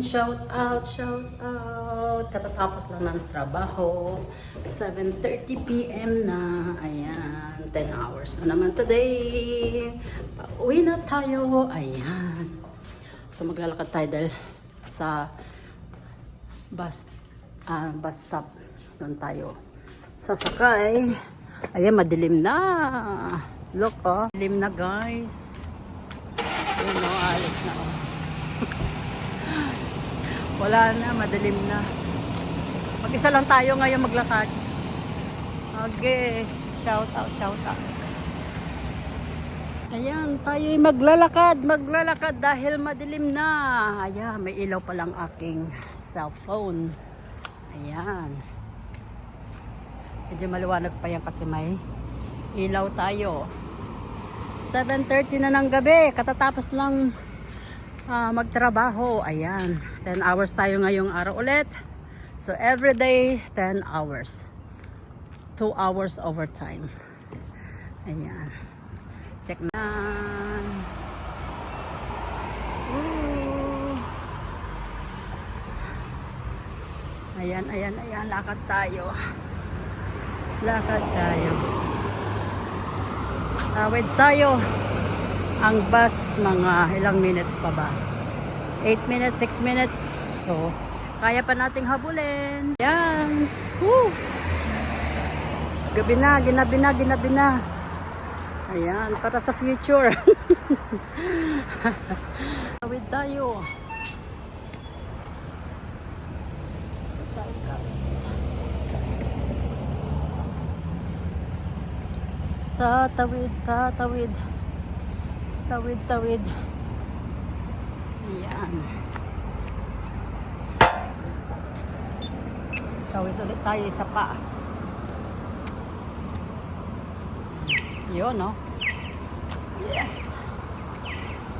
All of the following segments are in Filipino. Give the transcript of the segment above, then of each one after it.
shout out, shout out. Katatapos lang ng trabaho. 7:30 p.m. na. Ayan, 10 hours na naman today. Pauwi na tayo. Ayan. So maglalakad tayo dahil sa bus stop. Doon tayo sasakay. Ayan, madilim na. Look, oh. Madilim na, guys. Ayan, oh, alis na, oh. Wala na, madilim na. Mag-isa lang tayo ngayon maglakad. Okay, shout out, shout out. Ayan, tayo'y maglalakad dahil madilim na. Ayan, may ilaw pa lang aking cellphone. Ayan. Medyo maliwanag pa yan kasi may ilaw tayo. 7:30 na ng gabi, katatapos lang magtrabaho. Ayan, 10 hours tayo ngayong araw ulit. So everyday 10 hours, 2 hours overtime. Ayan, check na. Ayan, ayan, ayan, lakad tayo. Lakad tayo. Tawid tayo. Ang bus mga ilang minutes pa ba? 8 minutes, 6 minutes. So, kaya pa nating habulin. Yan. Woo! Gabi na, ginabi na. Ayan, para sa future. Tawid tayo. Tatawid. Tawid. Ayan. Tawid ulit tayo isa pa. Yun, no? Yes!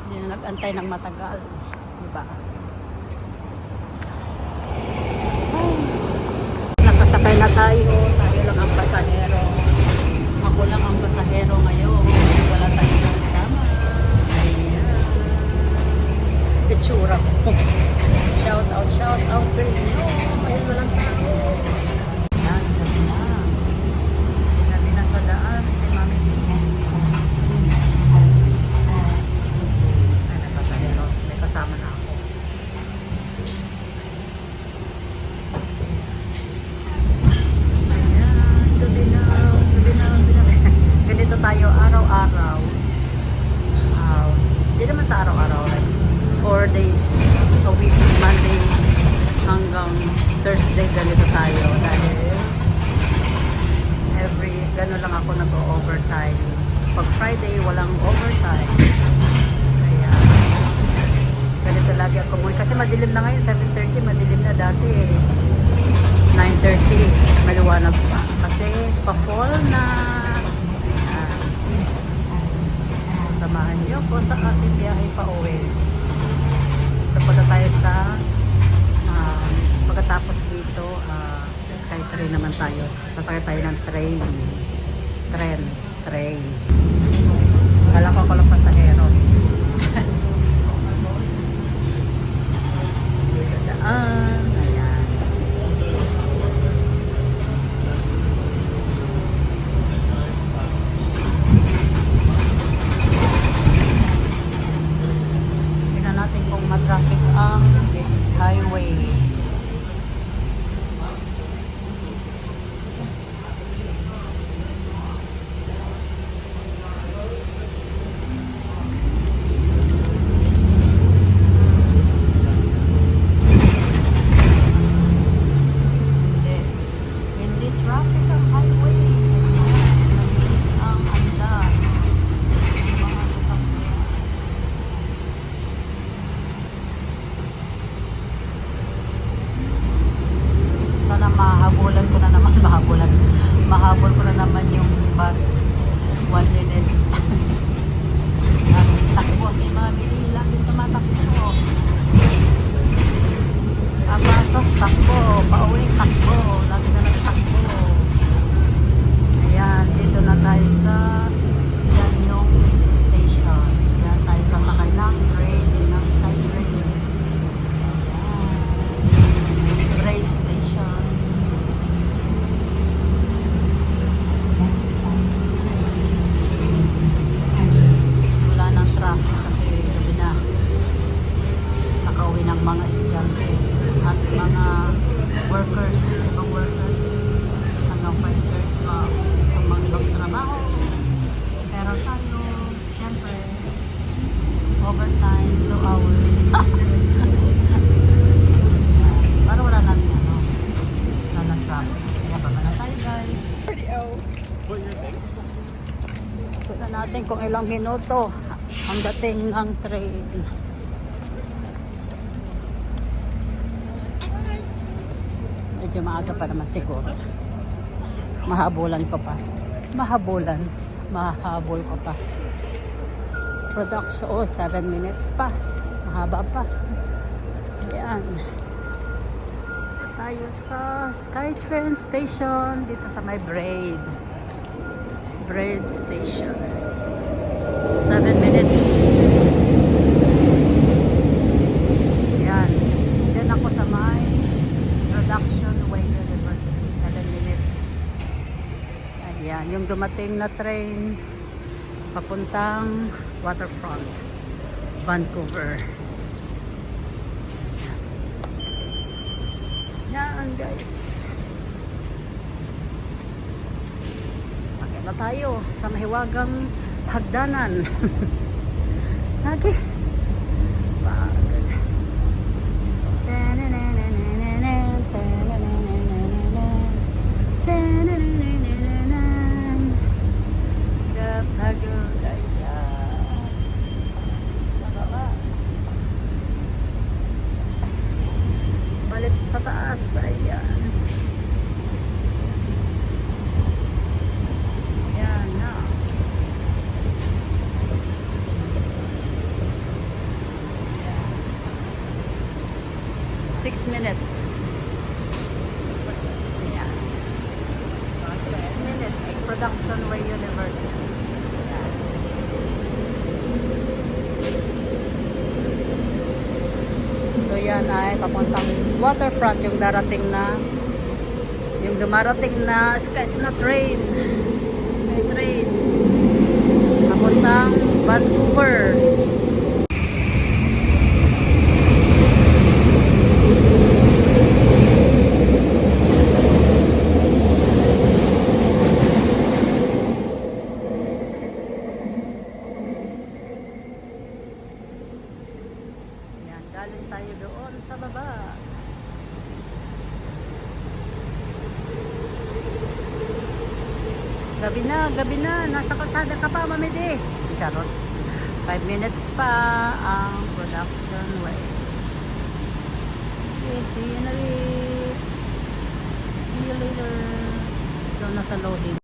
Hindi na nag-antay ng matagal. Diba? Nakasakay na tayo. Tayo lang ang pasahero. Ako lang ang pasahero ngayon. Wala tayong kasama. Ayan. Itsura ko. Shout out sa inyo. Ayun, walang tao. Ayan, gabi na. Gabi na sa daan. Si Mami Tine. Ay, may pasahero. May kasama na ako. Ayan, gabi na. Ganito tayo araw-araw. Hindi naman sa araw-araw. Like 4 days a week. Monday hanggang Thursday ganito tayo. Dahil gano'n lang ako nag-overtime. Pag Friday, walang overtime. Kaya ganito lagi ako muna. Kasi madilim na ngayon. 7:30, madilim na dati eh. 9:30, maliwanag pa. Kasi pa-fall na. Samahan niyo po sa ating biyahe pa uwi. So punta tayo sa pagkatapos dito sa Skytrain naman tayo. Sasakay tayo ng train. Kala ko lang pasahero. Dito daan. Ayan. Tingnan natin kung matraffic ang highway. Tignan natin kung ilang minuto ang dating ng train. Medyo maaga pa naman siguro. Mahabulan ko pa. Mahabol ko pa. Production, 7 minutes pa. Mahaba pa. Ayan. Tayo sa Skytrain Station dito sa may Braid Station. 7 minutes. Ayan. Diyan ako sa may Production Way University. 7 minutes. Ayan. Yung dumating na train papuntang Waterfront, Vancouver. Yan guys. Bakit na tayo sa mahiwagang hagdanan. Lagi. Pagod. Pagod. Ayan. Sa baba. Balik sa taas. Ayan. Ayan na. Ayan. 6 minutes. Ayan. 6 minutes. Production Way University. So yan ay papuntang Waterfront yung dumarating na train. Skytrain. Papuntang Vancouver. Galing tayo doon sa baba. Gabi na. Nasa kalsada ka pa, mamidi. Charot. 5 minutes pa ang Production Way. Okay, see you in a bit. See you later. Doon na sa loading.